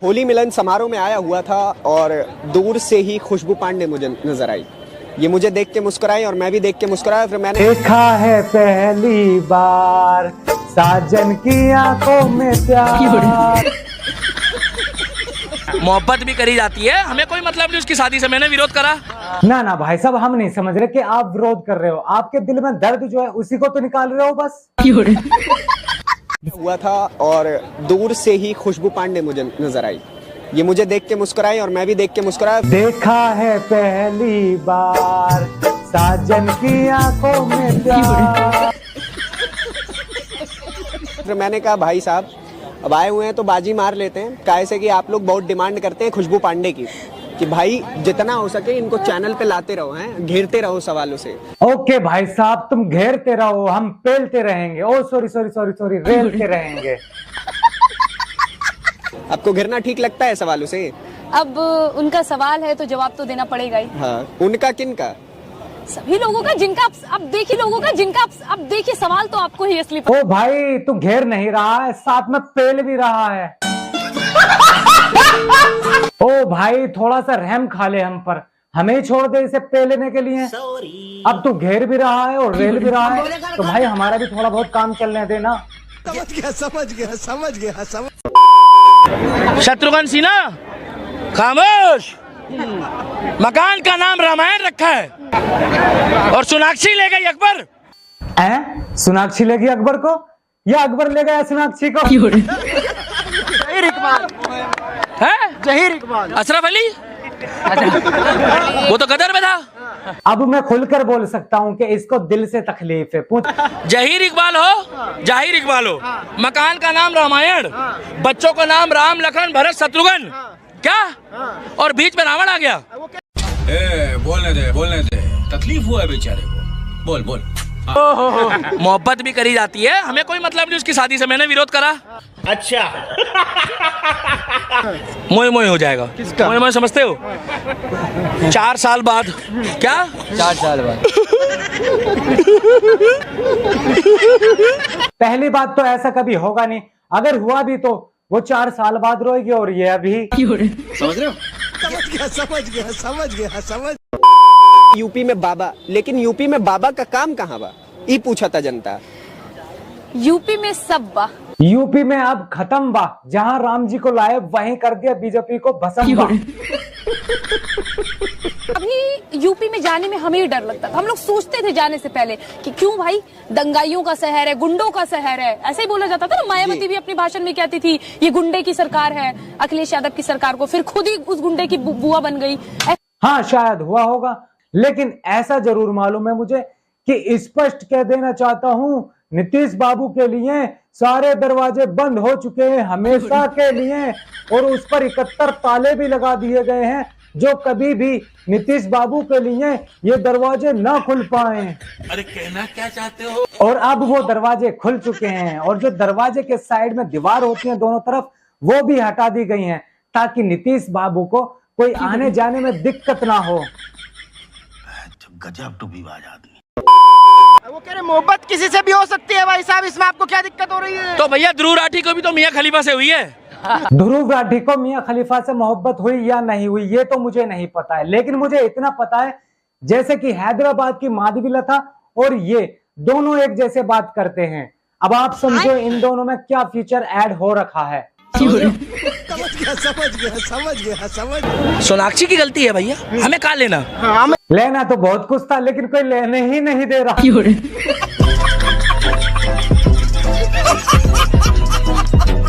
होली मिलन समारोह में आया हुआ था और दूर से ही खुशबू पांडे मुझे नजर आई। ये मुझे देख के मुस्कुराई और मैं भी देख के मुस्कुराया। फिर मैंने देखा है पहली बार साजन की आंखों में प्यार। मोहब्बत भी करी जाती है, हमें कोई मतलब नहीं उसकी शादी से। मैंने विरोध करा ना ना भाई साहब, हम नहीं समझ रहे कि आप विरोध कर रहे हो। आपके दिल में दर्द जो है उसी को तो निकाल रहे हो बस। हुआ था और दूर से ही खुशबू पांडे मुझे नजर आई। ये मुझे देख के मुस्कुराई और मैं भी देख के मुस्कुराया। देखा है पहली बार साजन की आंखों में प्यार। फिर मैंने कहा भाई साहब अब आए हुए हैं तो बाजी मार लेते हैं। कैसे कि आप लोग बहुत डिमांड करते हैं खुशबू पांडे की कि भाई जितना हो सके इनको चैनल पे लाते रहो, हैं घेरते रहो सवालों से। ओके भाई साहब, तुम घेरते रहो, हम पेलते रहेंगे। ओ सॉरी सॉरी सॉरी सॉरी, रेलते रहेंगे। आपको घेरना ठीक लगता है सवालों से? अब उनका सवाल है तो जवाब तो देना पड़ेगा ही। हाँ, उनका किनका? सभी लोगों का जिनका अब देखिए, लोगों का जिनका अब देखिए, सवाल तो आपको ही असली। ओ भाई तू घेर नहीं रहा है, साथ में पेल भी रहा है। ओ भाई थोड़ा सा रहम खा ले हम पर, हमें छोड़ दे इसे पेलने के लिए। अब तू घेर भी रहा है और रेल भी रहा है, तो भाई हमारा भी थोड़ा बहुत काम चलने देना। समझ गया। शत्रुघ्न सिन्हा खामोश। मकान का नाम रामायण रखा है और सोनाक्षी ले गई अकबर। सोनाक्षी ले गई अकबर को या अकबर ले गया सोनाक्षी को? जहीर इकबाल है? जहीर इकबाल, अशरफ अली। वो तो गदर में था। अब मैं खुलकर बोल सकता हूँ कि इसको दिल से तकलीफ है। पूछ। जहीर इकबाल हो, जाहिर इकबाल हो। मकान का नाम रामायण, बच्चों का नाम राम लखन भरत शत्रुघ्न, क्या? और बीच में रावण आ गया। बोलने दे, तकलीफ हुआ है बेचारे को। बोल। मोहब्बत भी करी जाती है, हमें कोई मतलब नहीं उसकी शादी से। मैंने विरोध करा। अच्छा मोए हो जाएगा। किसका? मोए समझते हो? 4 साल बाद। क्या 4 साल बाद? पहली बात तो ऐसा कभी होगा नहीं, अगर हुआ भी तो वो 4 साल बाद रोएगी और ये अभी। समझ रहे हो? समझ गया। यूपी में बाबा, लेकिन यूपी में बाबा का काम कहाँ बा? ये पूछा था जनता। यूपी में सब बा। यूपी में अब खत्म बा, जहां राम जी को लाए वहीं कर दिया बीजेपी को भस्म बा। अभी यूपी में जाने में हमें ही डर लगता था। हम लोग सोचते थे जाने से पहले कि क्यों भाई, दंगाइयों का शहर है, गुंडों का शहर है, ऐसे ही बोला जाता था ना। मायावती भी अपने भाषण में कहती थी ये गुंडे की सरकार है, अखिलेश यादव की सरकार को, फिर खुद ही उस गुंडे की बुआ बन गई। हाँ शायद हुआ होगा, लेकिन ऐसा जरूर मालूम है मुझे कि स्पष्ट कह देना चाहता हूँ, नीतीश बाबू के लिए सारे दरवाजे बंद हो चुके हैं हमेशा के लिए, और उस पर 71 ताले भी लगा दिए गए हैं जो कभी भी नीतीश बाबू के लिए ये दरवाजे ना खुल पाए। अरे कहना क्या चाहते हो? और अब वो दरवाजे खुल चुके हैं, और जो दरवाजे के साइड में दीवार होती है दोनों तरफ, वो भी हटा दी गई हैं ताकि नीतीश बाबू को कोई आने जाने में दिक्कत ना हो। गजब टूबीबाज आदमी। वो कह रहे मोहब्बत किसी से भी हो सकती है भाई साहब, इसमें आपको क्या दिक्कत हो रही है? तो भैया ध्रुव राठी को भी तो मियां खलीफा से हुई है। ध्रुव राठी को मियां खलीफा से मोहब्बत हुई या नहीं हुई ये तो मुझे नहीं पता है, लेकिन मुझे इतना पता है जैसे कि हैदराबाद की माधवी लता और ये दोनों एक जैसे बात करते हैं। अब आप समझो इन दोनों में क्या फीचर ऐड हो रखा है। समझ गया। सोनाक्षी की गलती है भैया, हमें कहाँ लेना? लेना तो बहुत कुछ था, लेकिन कोई लेने ही नहीं दे रहा।